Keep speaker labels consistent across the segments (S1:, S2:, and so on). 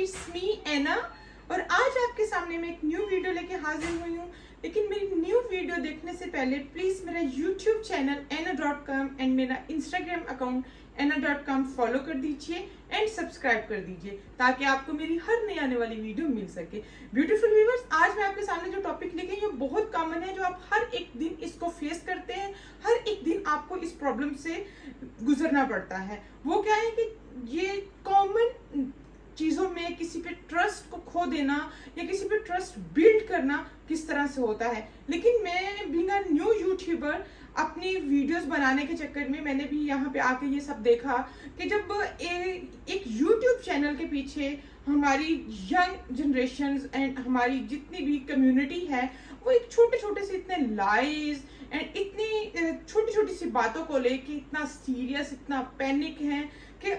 S1: It's me एना। और आज आपके सामने मैं एक न्यू वीडियो लेके हाजिर हुई हूँ। लेकिन मेरी न्यू वीडियो देखने से पहले प्लीज मेरा यूट्यूब चैनल एना.com एंड मेरा इंस्टाग्राम अकाउंट एना.com फॉलो कर दीजिए एंड सब्सक्राइब कर दीजिए ताकि आपको मेरी हर नई आने वाली वीडियो मिल सके। ब्यूटीफुल व्यूअर्स, आज मैं आपके सामने जो टॉपिक लेके आई हूँ बहुत कॉमन है, जो आप हर एक दिन इसको फेस करते हैं, हर एक दिन आपको इस प्रॉब्लम से गुजरना पड़ता है। वो क्या है कि ये कॉमन चीजों में किसी पे ट्रस्ट को खो देना या किसी पे ट्रस्ट बिल्ड करना किस तरह से होता है। लेकिन मैं बीइंग अ न्यू यूट्यूबर अपनी वीडियोस बनाने के चक्कर में मैंने भी यहाँ पे आके ये सब देखा कि जब एक यूट्यूब चैनल के पीछे हमारी यंग जनरेशन एंड हमारी जितनी भी कम्युनिटी है वो एक छोटे छोटे से इतने लाइज एंड इतनी छोटी छोटी सी बातों को लेके इतना सीरियस, इतना पैनिक है कि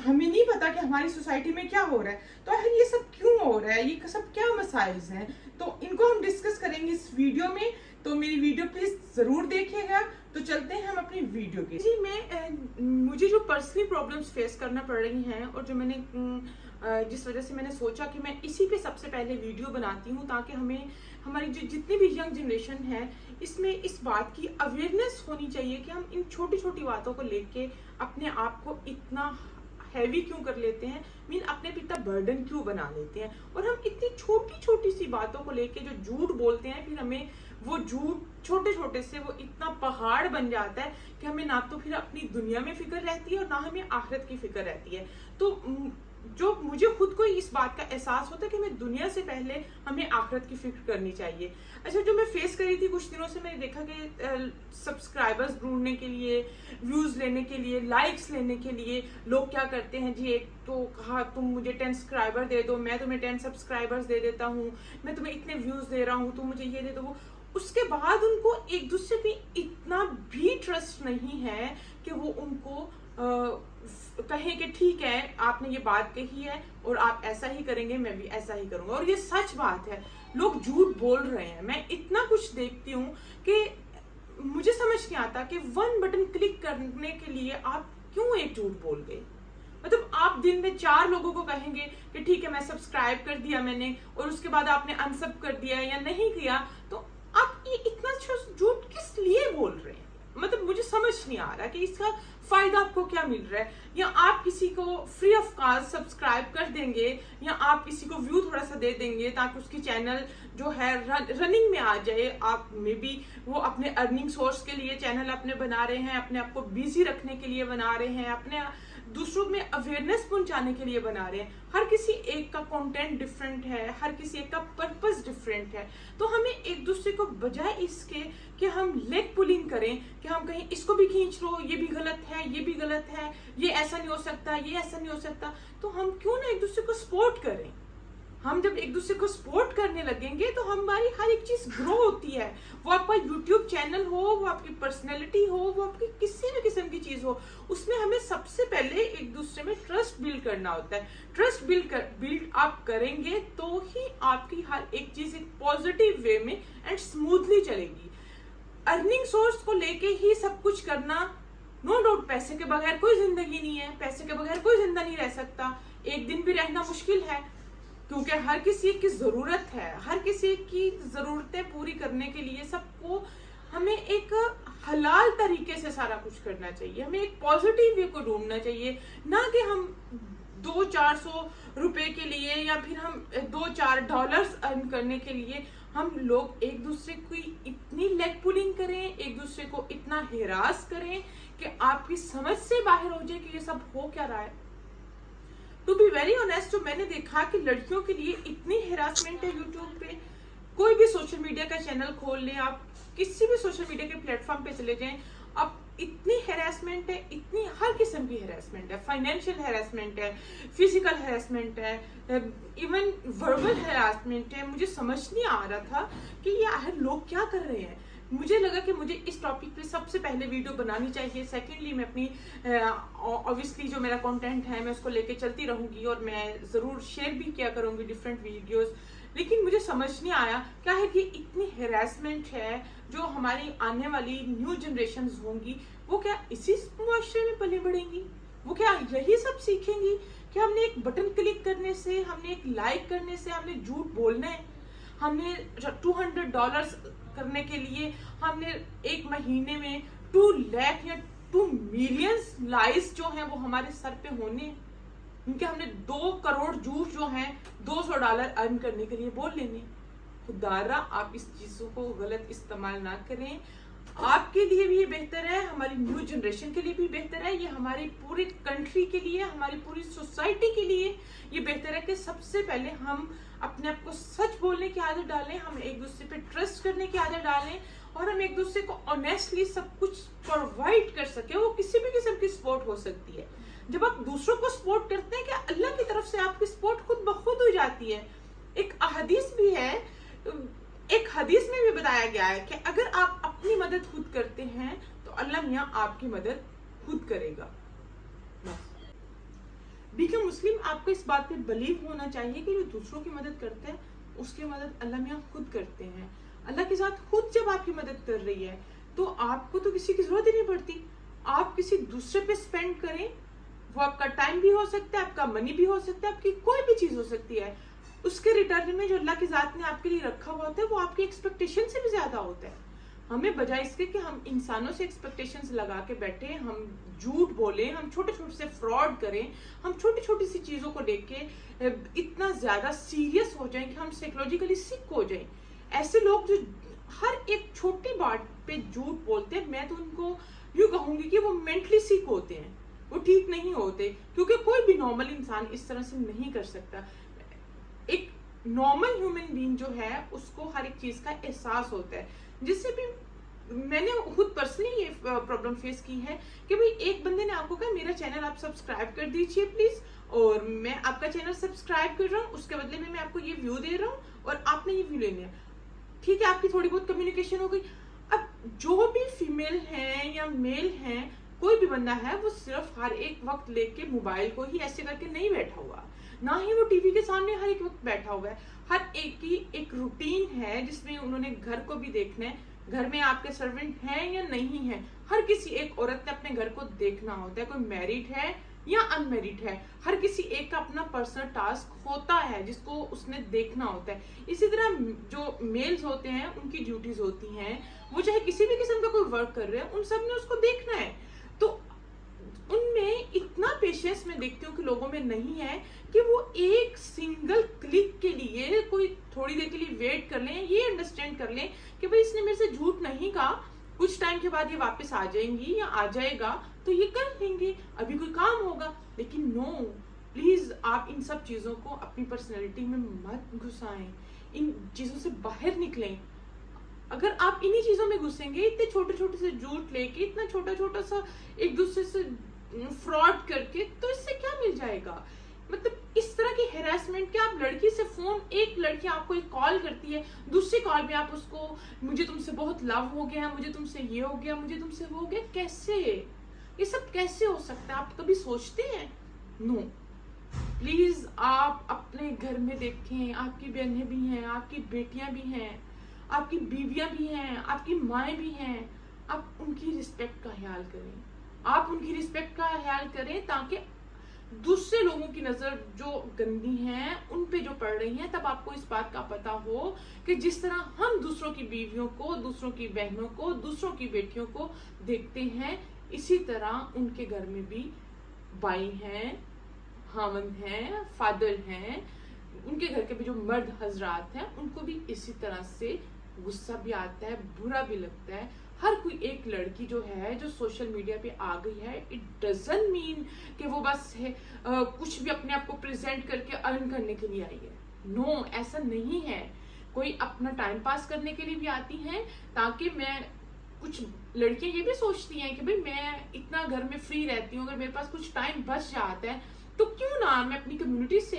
S1: हमें नहीं पता कि हमारी सोसाइटी में क्या हो रहा है। तो आखिर ये सब क्यों हो रहा है, ये सब क्या मसाइल्स हैं, तो इनको हम डिस्कस करेंगे इस वीडियो में। तो मेरी वीडियो प्लीज जरूर देखिएगा। तो चलते हैं हम अपनी वीडियो की। जी, मुझे जो पर्सनली प्रॉब्लम्स फेस करना पड़ रही हैं और जो मैंने जिस वजह से मैंने सोचा कि मैं इसी पे सबसे पहले वीडियो बनाती हूँ ताकि हमें हमारी जो जितनी भी यंग जनरेशन है इसमें इस बात की अवेयरनेस होनी चाहिए कि हम इन छोटी छोटी बातों को लेके अपने आप को इतना हैवी क्यों कर लेते हैं, अपने पे इतना बर्डन क्यों बना लेते हैं, और हम इतनी छोटी छोटी सी बातों को लेके जो झूठ बोलते हैं फिर हमें वो झूठ छोटे छोटे से वो इतना पहाड़ बन जाता है कि हमें ना तो फिर अपनी दुनिया में फिक्र रहती है और ना हमें आखिरत की फिक्र रहती है। तो जो मुझे खुद को इस बात का एहसास होता है कि मैं दुनिया से पहले हमें आखिरत की फिक्र करनी चाहिए। अच्छा, जो मैं फेस करी थी कुछ दिनों से, मैंने देखा कि सब्सक्राइबर्स ढूंढने के लिए, व्यूज लेने के लिए, लाइक्स लेने के लिए लोग क्या करते हैं जी, एक तो कहा तुम मुझे 10 सब्सक्राइबर दे दो, मैं तुम्हें 10 सब्सक्राइबर्स दे देता हूँ, मैं तुम्हें इतने व्यूज दे रहा हूँ, तुम मुझे ये दे दो वो। उसके बाद उनको एक दूसरे पे इतना भी ट्रस्ट नहीं है कि वो उनको कहें कि ठीक है आपने ये बात कही है और आप ऐसा ही करेंगे, मैं भी ऐसा ही करूंगा। और ये सच बात है, लोग झूठ बोल रहे हैं। मैं इतना कुछ देखती हूँ कि मुझे समझ नहीं आता कि 1 बटन क्लिक करने के लिए आप क्यों एक झूठ बोल गए। मतलब आप दिन में 4 लोगों को कहेंगे कि ठीक है मैं सब्सक्राइब कर दिया मैंने, और उसके बाद आपने अनसब कर दिया या नहीं किया, तो आप ये इतना झूठ किस लिए बोल रहे हैं। मतलब मुझे समझ नहीं आ रहा कि इसका फायदा आपको क्या मिल रहा है। या आप किसी को फ्री ऑफ कॉस्ट सब्सक्राइब कर देंगे या आप किसी को व्यू थोड़ा सा दे देंगे ताकि उसकी चैनल जो है रनिंग में आ जाए। आप मे बी वो अपने अर्निंग सोर्स के लिए चैनल अपने बना रहे हैं, अपने आप को बिजी रखने के लिए बना रहे हैं, अपने दूसरों में अवेयरनेस पहुंचाने के लिए बना रहे हैं। हर किसी एक का कंटेंट डिफरेंट है, हर किसी एक का पर्पस डिफरेंट है। तो हमें एक दूसरे को बजाय इसके कि हम लेग पुलिंग करें कि हम कहीं इसको भी खींच लो, ये भी गलत है, ये भी गलत है, ये ऐसा नहीं हो सकता, ये ऐसा नहीं हो सकता, तो हम क्यों ना एक दूसरे को सपोर्ट करें। हम जब एक दूसरे को सपोर्ट करने लगेंगे तो हमारी हर एक चीज ग्रो होती है। वो आपका यूट्यूब चैनल हो, वो आपकी पर्सनैलिटी हो, वो आपकी किसी भी किस्म की चीज हो, उसमें हमें सबसे पहले एक दूसरे में ट्रस्ट बिल्ड करना होता है। ट्रस्ट बिल्ड आप करेंगे तो ही आपकी हर एक चीज एक पॉजिटिव वे में एंड स्मूथली चलेगी। अर्निंग सोर्स को लेके ही सब कुछ करना, नो डाउट पैसे के बगैर कोई जिंदगी नहीं है, पैसे के बगैर कोई जिंदा नहीं रह सकता। एक दिन भी रहना मुश्किल है क्योंकि हर किसी की जरूरत है, हर किसी की जरूरतें पूरी करने के लिए सबको हमें एक हलाल तरीके से सारा कुछ करना चाहिए। हमें एक पॉजिटिव वे को ढूंढना चाहिए, ना कि हम 200-400 रुपए के लिए या फिर हम $2-4 अर्न करने के लिए हम लोग एक दूसरे को इतनी लेग पुलिंग करें, एक दूसरे को इतना हिरास करें कि आपकी समझ से बाहर हो जाए कि ये सब हो क्या रहा है। टू बी वेरी ऑनेस्ट, जो मैंने देखा कि लड़कियों के लिए इतनी हेरासमेंट है यूट्यूब पे। कोई भी सोशल मीडिया का चैनल खोल लें, आप किसी भी सोशल मीडिया के प्लेटफॉर्म पे चले जाएं, अब इतनी हेरासमेंट है, इतनी हर किस्म की हेरासमेंट है। फाइनेंशियल हेरासमेंट है, फिजिकल हेरासमेंट है, इवन वर्बल हेरासमेंट है। मुझे समझ नहीं आ रहा था कि ये आखिर लोग क्या कर रहे हैं। मुझे लगा कि मुझे इस टॉपिक पे सबसे पहले वीडियो बनानी चाहिए। सेकेंडली, मैं अपनी ऑब्वियसली जो मेरा कंटेंट है मैं उसको लेके चलती रहूंगी और मैं ज़रूर शेयर भी किया करूंगी डिफरेंट वीडियोस। लेकिन मुझे समझ नहीं आया क्या है कि इतनी हेरासमेंट है जो हमारी आने वाली न्यू जनरेशन होंगी, वो क्या इसी मुआशरे में पले बढ़ेंगी, वो क्या यही सब सीखेंगी कि हमने एक बटन क्लिक करने से, हमने एक लाइक करने से हमने झूठ बोलना है? हमने $200 करने के लिए हमने एक महीने में 2 लाख या 2 मिलियन लाइस जो हैं वो हमारे सर पे होने हैं, क्योंकि हमने 2 करोड़ झूठ जो हैं $200 अर्न करने के लिए बोल लेने। खुदारा आप इस चीजों को गलत इस्तेमाल ना करें। आपके लिए भी ये बेहतर है, हमारी न्यू जनरेशन के लिए भी बेहतर है, ये हमारी पूरी कंट्री के लिए, हमारी पूरी सोसाइटी के लिए ये बेहतर है कि सबसे पहले हम अपने आप को सच बोलने की आदत डालें, हम एक दूसरे पे ट्रस्ट करने की आदत डालें और हम एक दूसरे को ऑनेस्टली सब कुछ प्रोवाइड कर सके। वो किसी भी किस्म की सपोर्ट हो सकती है। जब आप दूसरों को सपोर्ट करते हैं, कि अल्लाह की तरफ से आपकी सपोर्ट खुद ब खुद हो जाती है। एक हदीस भी है, एक हदीस में भी बताया गया है कि अगर आप अपनी मदद खुद करते हैं तो अल्लाह मियां आपकी मदद खुद करेगा। बीइंग अ मुस्लिम आपको इस बात पे बिलीव होना चाहिए कि जो दूसरों की मदद करते हैं उसकी मदद अल्लाह मियां खुद करते हैं। अल्लाह के साथ खुद जब आपकी मदद कर रही है तो आपको तो किसी की जरूरत ही नहीं पड़ती। आप किसी दूसरे पे स्पेंड करें, वो आपका टाइम भी हो सकता है, आपका मनी भी हो सकता है, आपकी कोई भी चीज हो सकती है। उसके रिटर्न में जो अल्लाह की जात ने आपके लिए रखा हुआ होता है वो आपकी एक्सपेक्टेशन से भी ज्यादा होता है। हमें बजाय इसके कि हम इंसानों से एक्सपेक्टेशंस लगा के बैठे, हम झूठ बोले, हम छोटे छोटे से फ्रॉड करें, हम छोटी छोटी सी चीजों को लेके इतना ज्यादा सीरियस हो जाएं कि हम साइकोलॉजिकली सिक हो जाएं। ऐसे लोग जो हर एक छोटी बात पे झूठ बोलते हैं, मैं तो उनको यूं कहूंगी कि वो मेंटली सिक होते हैं, वो ठीक नहीं होते, क्योंकि कोई भी नॉर्मल इंसान इस तरह से नहीं कर सकता। एक नॉर्मल ह्यूमन बीइंग जो है उसको हर एक चीज का एहसास होता है। जिससे भी मैंने खुद पर्सनली ये प्रॉब्लम फेस की है कि भाई एक बंदे ने आपको कहा मेरा चैनल आप सब्सक्राइब कर दीजिए प्लीज, और मैं आपका चैनल सब्सक्राइब कर रहा हूँ, उसके बदले में मैं आपको ये व्यू दे रहा हूँ और आपने ये व्यू लेने हैं। ठीक है, आपकी थोड़ी बहुत कम्युनिकेशन हो गई। अब जो भी फीमेल है या मेल है, कोई भी बंदा है, वो सिर्फ हर एक वक्त लेके मोबाइल को ही ऐसे करके नहीं बैठा हुआ, ना ही वो टीवी के सामने हर एक वक्त बैठा हुआ है। हर एक की एक रूटीन है जिसमें उन्होंने घर को भी देखना है, घर में आपके सर्वेंट हैं या नहीं है, हर किसी एक औरत ने अपने घर को देखना होता है, कोई मैरिड है या अनमेरिड है, हर किसी एक का अपना पर्सनल टास्क होता है जिसको उसने देखना होता है। इसी तरह जो मेल्स होते हैं उनकी ड्यूटीज होती हैं, वो चाहे किसी भी किस्म का कोई वर्क कर रहे हैं, उन सब ने उसको देखना है। तो उनमें इतना पेशेंस मैं देखती हूँ कि लोगों में नहीं है कि वो एक सिंगल क्लिक के लिए कोई थोड़ी देर के लिए वेट कर लें, ये अंडरस्टैंड कर लें कि भाई इसने मेरे से झूठ नहीं कहा, कुछ टाइम के बाद ये वापस आ जाएंगी या आ जाएगा तो ये कर लेंगे, अभी कोई काम होगा। लेकिन नो, प्लीज आप इन सब चीजों को अपनी पर्सनैलिटी में मत घुसाएं, इन चीजों से बाहर निकलें। अगर आप इन्हीं चीजों में घुसेंगे, इतने छोटे छोटे से झूठ लेके, इतना छोटा छोटा सा एक दूसरे से फ्रॉड करके, तो इससे क्या मिल जाएगा? मतलब इस तरह की हैरेसमेंट के आप लड़की से फोन, एक लड़की आपको एक कॉल करती है, दूसरी कॉल में आप उसको मुझे तुमसे बहुत लव हो गया, मुझे तुमसे ये हो गया, मुझे तुमसे वो हो गया, कैसे ये सब कैसे हो सकता है? आप कभी सोचते हैं? नो, प्लीज आप अपने घर में देखें, आपकी बहनें भी हैं, आपकी बेटियां भी हैं, आपकी बीवियां भी हैं, आपकी माएँ भी हैं, आप उनकी रिस्पेक्ट का ख्याल करें, आप उनकी रिस्पेक्ट का ख्याल करें ताकि दूसरे लोगों की नजर जो गंदी हैं उन पे जो पड़ रही हैं, तब आपको इस बात का पता हो कि जिस तरह हम दूसरों की बीवियों को, दूसरों की बहनों को, दूसरों की बेटियों को देखते हैं, इसी तरह उनके घर में भी बाई हैं, हामंद हैं, फादर हैं, उनके घर के भी जो मर्द हजरात हैं उनको भी इसी तरह से गुस्सा भी आता है, बुरा भी लगता है। हर कोई एक लड़की जो है जो सोशल मीडिया पे आ गई है, इट डजंट मीन कि वो बस है कुछ भी अपने आप को प्रेजेंट करके अर्न करने के लिए आई है। नो, ऐसा नहीं है। कोई अपना टाइम पास करने के लिए भी आती हैं, ताकि मैं, कुछ लड़कियां ये भी सोचती हैं कि भाई मैं इतना घर में फ्री रहती हूँ, अगर मेरे पास कुछ टाइम बच जाता है तो क्यों ना मैं अपनी कम्युनिटी से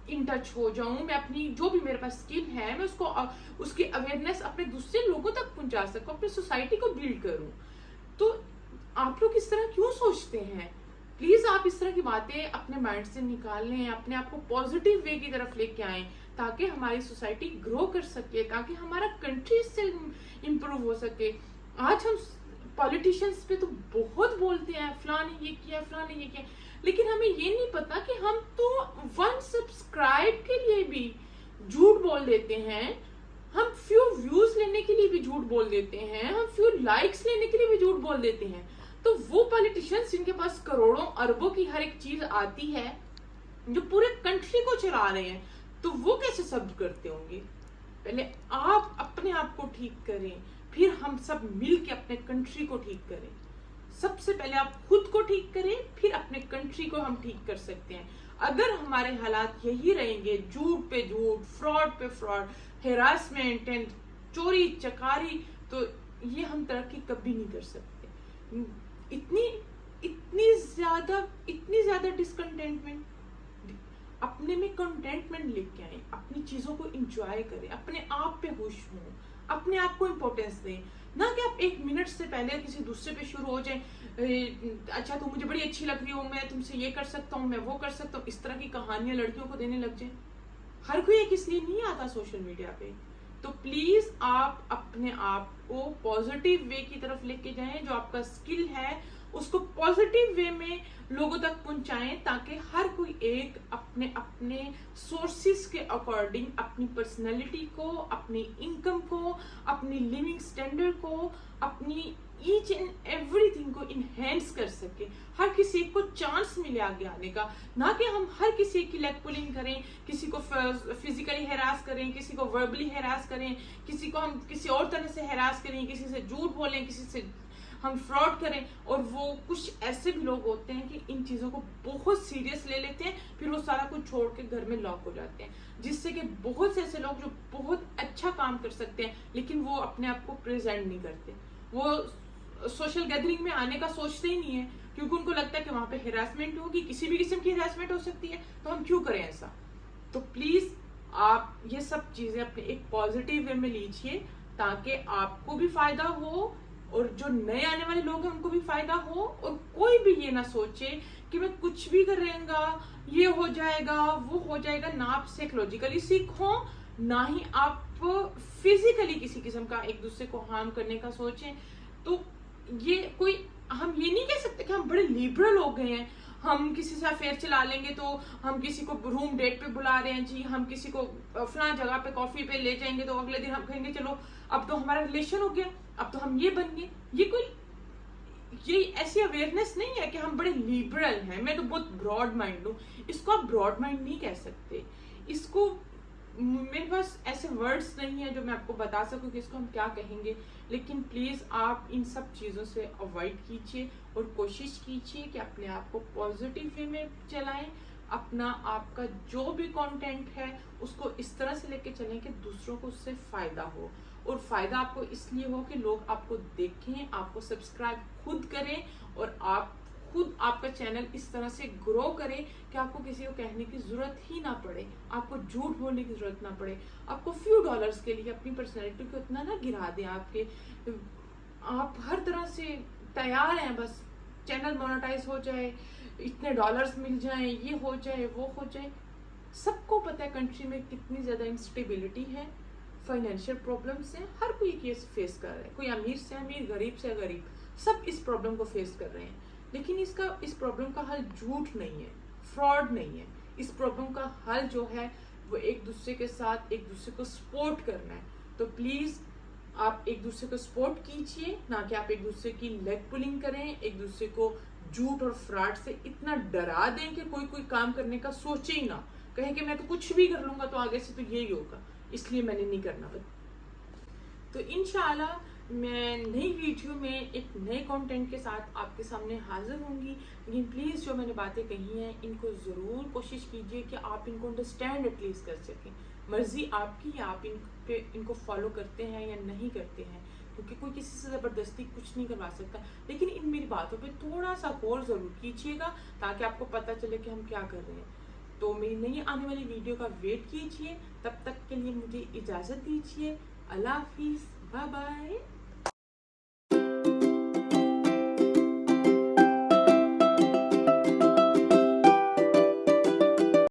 S1: इन टच हो जाऊं, मैं अपनी जो भी मेरे पास स्किल है मैं उसको, उसकी अवेयरनेस अपने दूसरे लोगों तक पहुंचा सकूं, अपनी सोसाइटी को बिल्ड करूं। तो आप लोग इस तरह क्यों सोचते हैं? प्लीज आप इस तरह की बातें अपने माइंड से निकाल लें, अपने आप को पॉजिटिव वे की तरफ लेके आएं, ताकि हमारी सोसाइटी ग्रो कर सके, ताकि हमारा कंट्री इससे इम्प्रूव हो सके। आज हम
S2: पॉलिटिशियंस पे तो बहुत बोलते हैं, फलाने ये किया, फलाने ये किया, लेकिन हमें ये नहीं पता कि हम तो 1 सब्सक्राइब के लिए भी झूठ बोल देते हैं, हम फ्यू व्यूज लेने के लिए भी झूठ बोल देते हैं, हम फ्यू लाइक्स लेने के लिए भी झूठ बोल देते हैं। तो वो पॉलिटिशियंस जिनके पास करोड़ों अरबों की हर एक चीज आती है, जो पूरे कंट्री को चला रहे हैं, तो वो कैसे शब्द करते होंगे? पहले आप अपने आप को ठीक करें, फिर हम सब मिल के अपने कंट्री को ठीक करें। सबसे पहले आप खुद को ठीक करें, फिर अपने कंट्री को हम ठीक कर सकते हैं। अगर हमारे हालात यही रहेंगे, झूठ पे झूठ, फ्रॉड पे फ्रॉड, हेरासमेंट एंड चोरी चकारी, तो ये हम तरक्की कभी नहीं कर सकते। इतनी ज्यादा डिसकंटेंटमेंट, अपने में कंटेंटमेंट लेके आए, अपनी चीजों को एंजॉय करें, अपने आप पे खुश हों, अपने आप को इम्पोर्टेंस दें। ना कि आप 1 मिनट से पहले किसी दूसरे पे शुरू हो जाए, अच्छा तुम मुझे बड़ी अच्छी लग रही हो, मैं तुमसे ये कर सकता हूँ, मैं वो कर सकता हूँ, इस तरह की कहानियां लड़कियों को देने लग जाए। हर कोई एक इसलिए नहीं आता सोशल मीडिया पे। तो प्लीज आप अपने आप को पॉजिटिव वे की तरफ लेके जाएं, जो आपका स्किल है उसको पॉजिटिव वे में लोगों तक पहुंचाएं, ताकि हर कोई एक अपने अपने सोर्सेस के अकॉर्डिंग अपनी पर्सनैलिटी को, अपनी इनकम को, अपनी लिविंग स्टैंडर्ड को, अपनी ईच एंड एवरीथिंग को इनहेंस कर सके। हर किसी को चांस मिले आगे आने का, ना कि हम हर किसी की लेग पुलिंग करें, किसी को फिजिकली हैरास करें, किसी को वर्बली हैरास करें, किसी को हम किसी और तरह से हैरास करें, किसी से झूठ बोलें, किसी से हम फ्रॉड करें। और वो कुछ ऐसे भी लोग होते हैं कि इन चीजों को बहुत सीरियस ले लेते हैं, फिर वो सारा कुछ छोड़ के घर में लॉक हो जाते हैं, जिससे कि बहुत से ऐसे लोग जो बहुत अच्छा काम कर सकते हैं, लेकिन वो अपने आप को प्रेजेंट नहीं करते, वो सोशल गैदरिंग में आने का सोचते ही नहीं है, क्योंकि उनको लगता है कि वहां पे हेरासमेंट होगी, किसी भी किस्म की हेरासमेंट हो सकती है, तो हम क्यों करें ऐसा। तो प्लीज आप ये सब चीजें अपने एक पॉजिटिव वे में लीजिए, ताकि आपको भी फायदा हो और जो नए आने वाले लोग हैं उनको भी फायदा हो। और कोई भी ये ना सोचे कि मैं कुछ भी करेंगा ये हो जाएगा वो हो जाएगा। ना आप साइकोलॉजिकली सीखो, ना ही आप फिजिकली किसी किस्म का एक दूसरे को हार्म करने का सोचें। तो ये कोई, हम ये नहीं कह सकते कि हम बड़े लिबरल हो गए हैं, हम किसी से अफेयर चला लेंगे तो हम किसी को रूम डेट पे बुला रहे हैं जी, हम किसी को फलां जगह पे कॉफी पे ले जाएंगे तो अगले दिन हम कहेंगे चलो अब तो हमारा रिलेशन हो गया, अब तो हम ये बन गए। ये ऐसी अवेयरनेस नहीं है कि हम बड़े लिबरल हैं, मैं तो बहुत ब्रॉड माइंड हूँ। इसको आप ब्रॉड माइंड नहीं कह सकते, इसको मेरे पास ऐसे वर्ड्स नहीं है जो मैं आपको बता सकूं कि इसको हम क्या कहेंगे। लेकिन प्लीज आप इन सब चीजों से अवॉइड कीजिए और कोशिश कीजिए कि अपने आप को पॉजिटिव वे में चलाएं। अपना आपका जो भी कंटेंट है उसको इस तरह से लेके चलें कि दूसरों को उससे फायदा हो, और फायदा आपको इसलिए हो कि लोग आपको देखें, आपको सब्सक्राइब खुद करें, और आप खुद आपका चैनल इस तरह से ग्रो करे कि आपको किसी को कहने की जरूरत ही ना पड़े, आपको झूठ बोलने की जरूरत ना पड़े, आपको फ्यू डॉलर्स के लिए अपनी पर्सनैलिटी को इतना ना गिरा दें आपके, आप हर तरह से तैयार हैं, बस चैनल मोनेटाइज हो जाए, इतने डॉलर्स मिल जाए, ये हो जाए वो हो जाए। सबको पता है कंट्री में कितनी ज्यादा इंस्टेबिलिटी है, फाइनेंशियल प्रॉब्लम्स है, हर कोई केस फेस कर रहा है, कोई अमीर से अमीर, गरीब से गरीब, सब इस प्रॉब्लम को फेस कर रहे हैं। लेकिन इस प्रॉब्लम का हल झूठ नहीं है, फ्रॉड नहीं है। इस प्रॉब्लम का हल जो है वो एक दूसरे के साथ एक दूसरे को सपोर्ट करना है। तो प्लीज आप एक दूसरे को सपोर्ट कीजिए, ना कि आप एक दूसरे की लेग पुलिंग करें, एक दूसरे को झूठ और फ्रॉड से इतना डरा दें कि कोई काम करने का सोचे ही ना, कहे कि मैं तो कुछ भी कर लूंगा तो आगे से तो यही होगा, इसलिए मैंने नहीं करना। तो इंशाल्लाह मैं नई वीडियो में एक नए कंटेंट के साथ आपके सामने हाजिर होंगी। लेकिन प्लीज़ जो मैंने बातें कही हैं इनको ज़रूर कोशिश कीजिए कि आप इनको अंडरस्टैंड एटलीस्ट कर सकें। मर्जी आपकी, आप इनको फॉलो करते हैं या नहीं करते हैं, क्योंकि कोई किसी से ज़बरदस्ती कुछ नहीं करवा सकता। लेकिन इन मेरी बातों पे थोड़ा सा गौर ज़रूर कीजिएगा, ताकि आपको पता चले कि हम क्या कर रहे हैं। तो मेरी नई आने वाली वीडियो का वेट कीजिए। तब तक के लिए मुझे इजाज़त दीजिए। अल्लाह हाफिज़, बाय बाय।